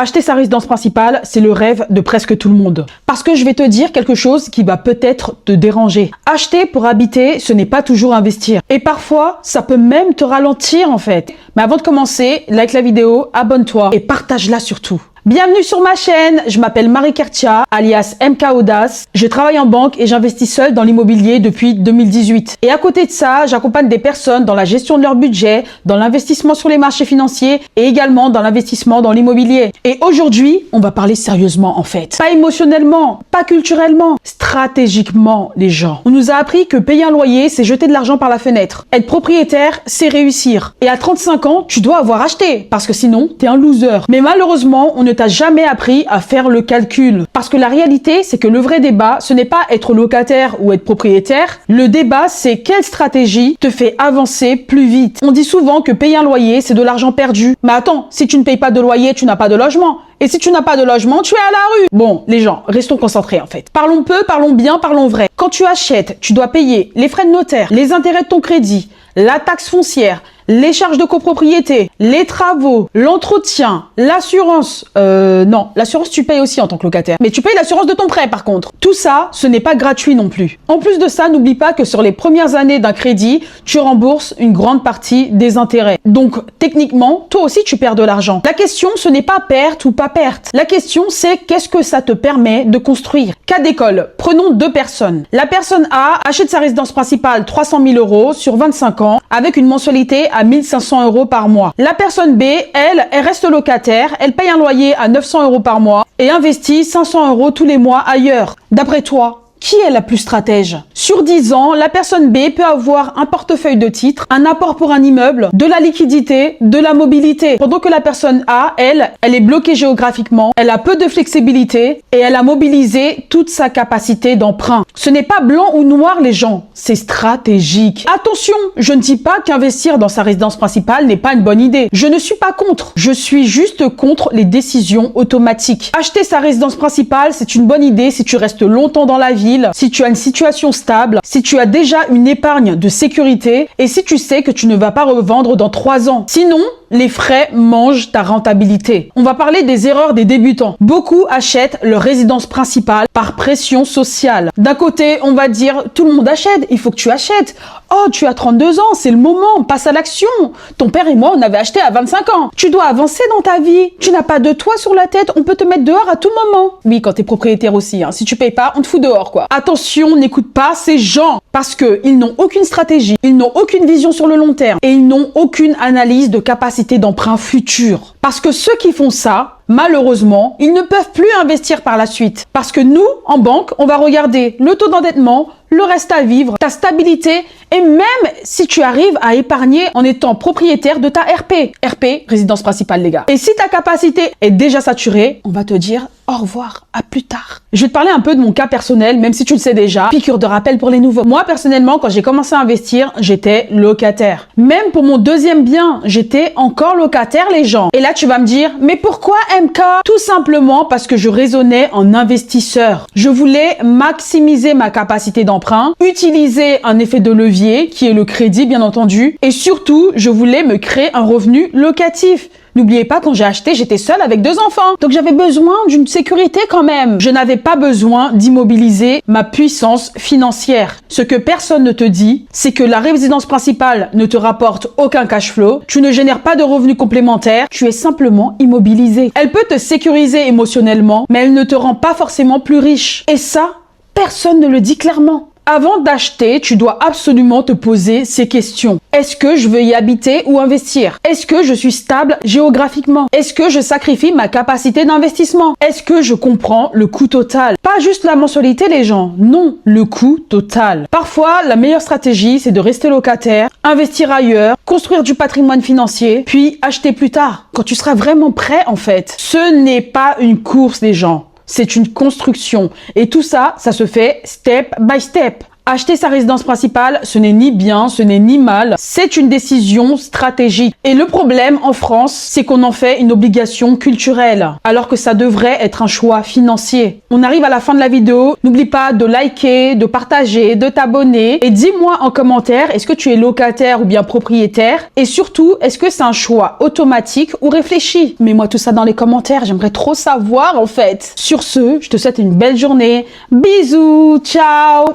Acheter sa résidence principale, c'est le rêve de presque tout le monde. Parce que je vais te dire quelque chose qui va peut-être te déranger. Acheter pour habiter, ce n'est pas toujours investir. Et parfois, ça peut même te ralentir en fait. Mais avant de commencer, like la vidéo, abonne-toi et partage-la surtout. Bienvenue sur ma chaîne, je m'appelle Marie Kertia, alias MK Audace. Je travaille en banque et j'investis seule dans l'immobilier depuis 2018. Et à côté de ça, j'accompagne des personnes dans la gestion de leur budget, dans l'investissement sur les marchés financiers et également dans l'investissement dans l'immobilier. Et aujourd'hui, on va parler sérieusement en fait. Pas émotionnellement, pas culturellement, stratégiquement les gens. On nous a appris que payer un loyer, c'est jeter de l'argent par la fenêtre. Être propriétaire, c'est réussir. Et à 35 ans, tu dois avoir acheté parce que sinon, t'es un loser. Mais malheureusement, on ne t'a jamais appris à faire le calcul. Parce que la réalité, c'est que le vrai débat, ce n'est pas être locataire ou être propriétaire. Le débat, c'est quelle stratégie te fait avancer plus vite. On dit souvent que payer un loyer, c'est de l'argent perdu. Mais attends, si tu ne payes pas de loyer, tu n'as pas de logement. Et si tu n'as pas de logement, tu es à la rue. Bon, les gens, restons concentrés en fait. Parlons peu, parlons bien, parlons vrai. Quand tu achètes, tu dois payer les frais de notaire, les intérêts de ton crédit, la taxe foncière, les charges de copropriété, les travaux, l'entretien, l'assurance. Non, l'assurance tu payes aussi en tant que locataire. Mais tu payes l'assurance de ton prêt par contre. Tout ça, ce n'est pas gratuit non plus. En plus de ça, n'oublie pas que sur les premières années d'un crédit, tu rembourses une grande partie des intérêts. Donc, techniquement, toi aussi tu perds de l'argent. La question, ce n'est pas perte ou pas perte. La question, c'est qu'est-ce que ça te permet de construire. Cas d'école, prenons deux personnes. La personne A achète sa résidence principale 300 000 € sur 25 ans avec une mensualité à 1 500 € par mois. La personne B, elle reste locataire, elle paye un loyer à 900 € par mois et investit 500 € tous les mois ailleurs. D'après toi, qui est la plus stratège? Sur 10 ans, la personne B peut avoir un portefeuille de titres, un apport pour un immeuble, de la liquidité, de la mobilité. Pendant que la personne A, elle est bloquée géographiquement, elle a peu de flexibilité et elle a mobilisé toute sa capacité d'emprunt. Ce n'est pas blanc ou noir les gens, c'est stratégique. Attention, je ne dis pas qu'investir dans sa résidence principale n'est pas une bonne idée. Je ne suis pas contre, je suis juste contre les décisions automatiques. Acheter sa résidence principale, c'est une bonne idée si tu restes longtemps dans la ville, si tu as une situation stable, si tu as déjà une épargne de sécurité et si tu sais que tu ne vas pas revendre dans 3 ans. Sinon, les frais mangent ta rentabilité. On va parler des erreurs des débutants. Beaucoup achètent leur résidence principale par pression sociale. D'un côté, on va dire tout le monde achète, il faut que tu achètes. Oh, tu as 32 ans, c'est le moment, passe à l'action. Ton père et moi, on avait acheté à 25 ans. Tu dois avancer dans ta vie. Tu n'as pas de toit sur la tête, on peut te mettre dehors à tout moment. Oui, quand t'es propriétaire aussi, hein. Si tu payes pas, on te fout dehors, quoi. Attention, n'écoute pas ces gens parce que ils n'ont aucune stratégie, ils n'ont aucune vision sur le long terme et ils n'ont aucune analyse de capacité d'emprunt futur. Parce que ceux qui font ça, malheureusement, ils ne peuvent plus investir par la suite. Parce que nous, en banque, on va regarder le taux d'endettement, le reste à vivre, ta stabilité et même si tu arrives à épargner en étant propriétaire de ta RP. RP, résidence principale les gars. Et si ta capacité est déjà saturée, on va te dire au revoir, à plus tard. Je vais te parler un peu de mon cas personnel, même si tu le sais déjà. Piqûre de rappel pour les nouveaux. Moi, personnellement, quand j'ai commencé à investir, j'étais locataire. Même pour mon deuxième bien, j'étais encore locataire, les gens. Et là, tu vas me dire, mais pourquoi MK? Tout simplement parce que je raisonnais en investisseur. Je voulais maximiser ma capacité d'emprunt, utiliser un effet de levier, qui est le crédit, bien entendu. Et surtout, je voulais me créer un revenu locatif. N'oubliez pas, quand j'ai acheté, j'étais seule avec 2 enfants. Donc j'avais besoin d'une sécurité quand même. Je n'avais pas besoin d'immobiliser ma puissance financière. Ce que personne ne te dit, c'est que la résidence principale ne te rapporte aucun cash flow. Tu ne génères pas de revenus complémentaires. Tu es simplement immobilisé. Elle peut te sécuriser émotionnellement, mais elle ne te rend pas forcément plus riche. Et ça, personne ne le dit clairement. Avant d'acheter, tu dois absolument te poser ces questions. Est-ce que je veux y habiter ou investir? Est-ce que je suis stable géographiquement? Est-ce que je sacrifie ma capacité d'investissement? Est-ce que je comprends le coût total? Pas juste la mensualité les gens, non, le coût total. Parfois, la meilleure stratégie, c'est de rester locataire, investir ailleurs, construire du patrimoine financier, puis acheter plus tard, quand tu seras vraiment prêt en fait. Ce n'est pas une course les gens. C'est une construction. Et tout ça, ça se fait step by step. Acheter sa résidence principale, ce n'est ni bien, ce n'est ni mal. C'est une décision stratégique. Et le problème en France, c'est qu'on en fait une obligation culturelle, alors que ça devrait être un choix financier. On arrive à la fin de la vidéo. N'oublie pas de liker, de partager, de t'abonner. Et dis-moi en commentaire, est-ce que tu es locataire ou bien propriétaire? Et surtout, est-ce que c'est un choix automatique ou réfléchi? Mets-moi tout ça dans les commentaires. J'aimerais trop savoir en fait. Sur ce, je te souhaite une belle journée. Bisous, ciao.